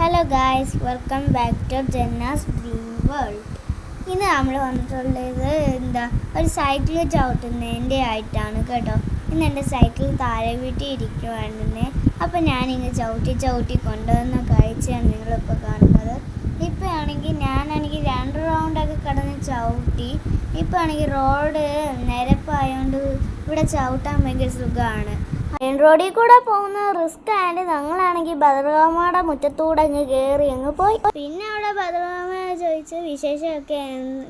Hello guys, welcome back to Janna's dream world. ഇന്ന് നമ്മൾ വന്നിട്ടുള്ളത് ഒരു സൈക്കിൾ ചവിട്ടുന്നതിൻ്റെ ആയിട്ടാണ് കേട്ടോ. ഇന്ന് എൻ്റെ സൈക്കിൾ താഴെ വീട്ടിൽ ഇരിക്കുവാണെന്നേ. അപ്പോൾ ഞാനിങ്ങ് ചവിട്ടി കൊണ്ടുവന്ന കാഴ്ചയാണ് നിങ്ങളിപ്പോൾ കാണുന്നത്. ഇപ്പോൾ ആണെങ്കിൽ ഞാനാണെങ്കിൽ 2 റൗണ്ടൊക്കെ കടന്ന് ചവിട്ടി. ഇപ്പോൾ ആണെങ്കിൽ റോഡ് നിരപ്പായതുകൊണ്ട് ഇവിടെ ചവിട്ടാൻ ഭയങ്കര സുഖമാണ്. മെയിൻ റോഡിൽ കൂടെ പോകുന്ന റിസ്ക് ആയതുകൊണ്ട് ഞങ്ങളാണെങ്കിൽ ഭദ്രകാമയുടെ മുറ്റത്തൂടെ അങ്ങ് കയറി അങ്ങ് പോയി. പിന്നെ അവിടെ ഭദ്രകാമ ചോദിച്ച് വിശേഷമൊക്കെ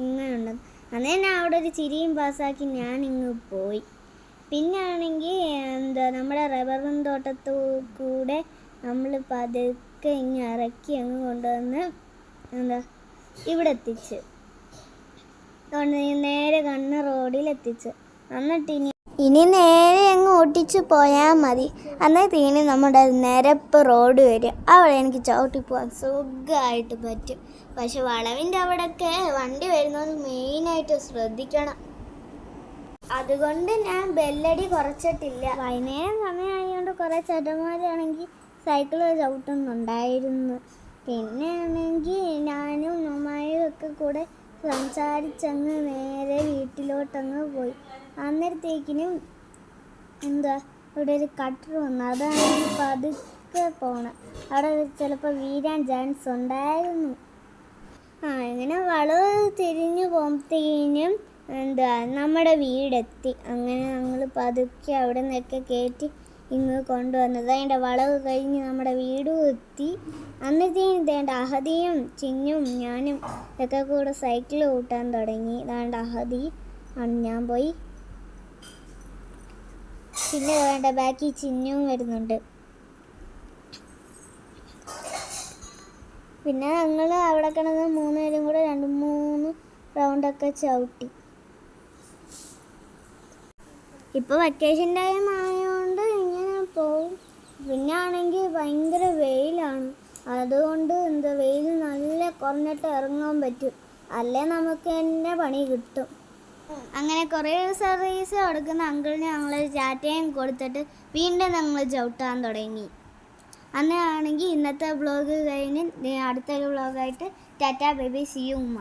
ഇങ്ങനെയുണ്ട്. അന്നേ ഞാൻ അവിടെ ഒരു ചിരിയും പാസ്സാക്കി ഞാൻ ഇങ്ങ് പോയി. പിന്നെ ആണെങ്കിൽ നമ്മുടെ റബ്ബറും തോട്ടത്തു കൂടെ നമ്മൾ പതുക്കെ ഇങ്ങ് ഇറക്കി അങ്ങ് കൊണ്ടുവന്ന് ഇവിടെ എത്തിച്ച് നേരെ കണ്ണ് റോഡിലെത്തിച്ച്. എന്നിട്ട് ഇനി നേരെ അങ്ങ് ഓട്ടിച്ച് പോയാൽ മതി. അന്നേരത്തേന് നമ്മുടെ നിരപ്പ് റോഡ് വരും. അവിടെ എനിക്ക് ചവിട്ടി പോകാൻ സുഖമായിട്ട് പറ്റും. പക്ഷെ വളവിൻ്റെ അവിടെയൊക്കെ വണ്ടി വരുന്നത് മെയിനായിട്ട് ശ്രദ്ധിക്കണം. അതുകൊണ്ട് ഞാൻ ബെല്ലടി കുറച്ചിട്ടില്ല. വൈകുന്നേരം സമയമായതുകൊണ്ട് കുറേ ചേട്ടന്മാരാണെങ്കിൽ സൈക്കിൾ ചവിട്ടുന്നുണ്ടായിരുന്നു. പിന്നെ ആണെങ്കിൽ ഞാനും ഉമ്മയും ഒക്കെ കൂടെ സംസാരിച്ചങ്ങ് നേരെ വീട്ടിലോട്ടങ്ങ് പോയി. അന്നേരത്തേക്കിനും ഇവിടെ ഒരു കട്ടർ വന്നു. അതാണ് പതുക്കെ പോണം. അവിടെ ചിലപ്പോൾ വീഴാൻ ചാൻസ് ഉണ്ടായിരുന്നു. ഇങ്ങനെ വളവ് തിരിഞ്ഞു പോകുമ്പോഴത്തേനും നമ്മുടെ വീടെത്തി. അങ്ങനെ ഞങ്ങൾ പതുക്കെ അവിടെ നിന്നൊക്കെ കയറ്റി ഇങ്ങ് കൊണ്ടുവന്നത്. അതിൻ്റെ വളവ് കഴിഞ്ഞ് നമ്മുടെ വീടും എത്തി. അന്നത്തേനും അഹദിയും ചിന്നും ഞാനും ഒക്കെ കൂടെ സൈക്കിൾ കൂട്ടാൻ തുടങ്ങി. അഹദി ഞാൻ പോയി. പിന്നെ ബാക്കി ചിന്നും വരുന്നുണ്ട്. പിന്നെ ഞങ്ങൾ അവിടെ കിടന്ന് 3 പേരും കൂടെ 2-3 റൗണ്ടൊക്കെ ചവിട്ടി. ഇപ്പോൾ വെക്കേഷൻ ടൈം ആയതുകൊണ്ട് ഇങ്ങനെ പോവും. പിന്നെ ആണെങ്കിൽ ഭയങ്കര വെയിലാണ്. അതുകൊണ്ട് വെയിൽ നല്ല കുറഞ്ഞിട്ട് ഇറങ്ങാൻ പറ്റും. അല്ലേ നമുക്ക് തന്നെ പണി കിട്ടും. അങ്ങനെ കുറേ സർവീസ് കൊടുക്കുന്ന അങ്കിളിന് ഞങ്ങൾ ചാറ്റയും കൊടുത്തിട്ട് വീണ്ടും ഞങ്ങൾ ചവിട്ടാൻ തുടങ്ങി. അന്നാണെങ്കിൽ ഇന്നത്തെ വ്ളോഗ് കഴിഞ്ഞ് അടുത്തൊരു വ്ളോഗായിട്ട് ടാറ്റാ ബേബി, സി യു ഉമ്മ.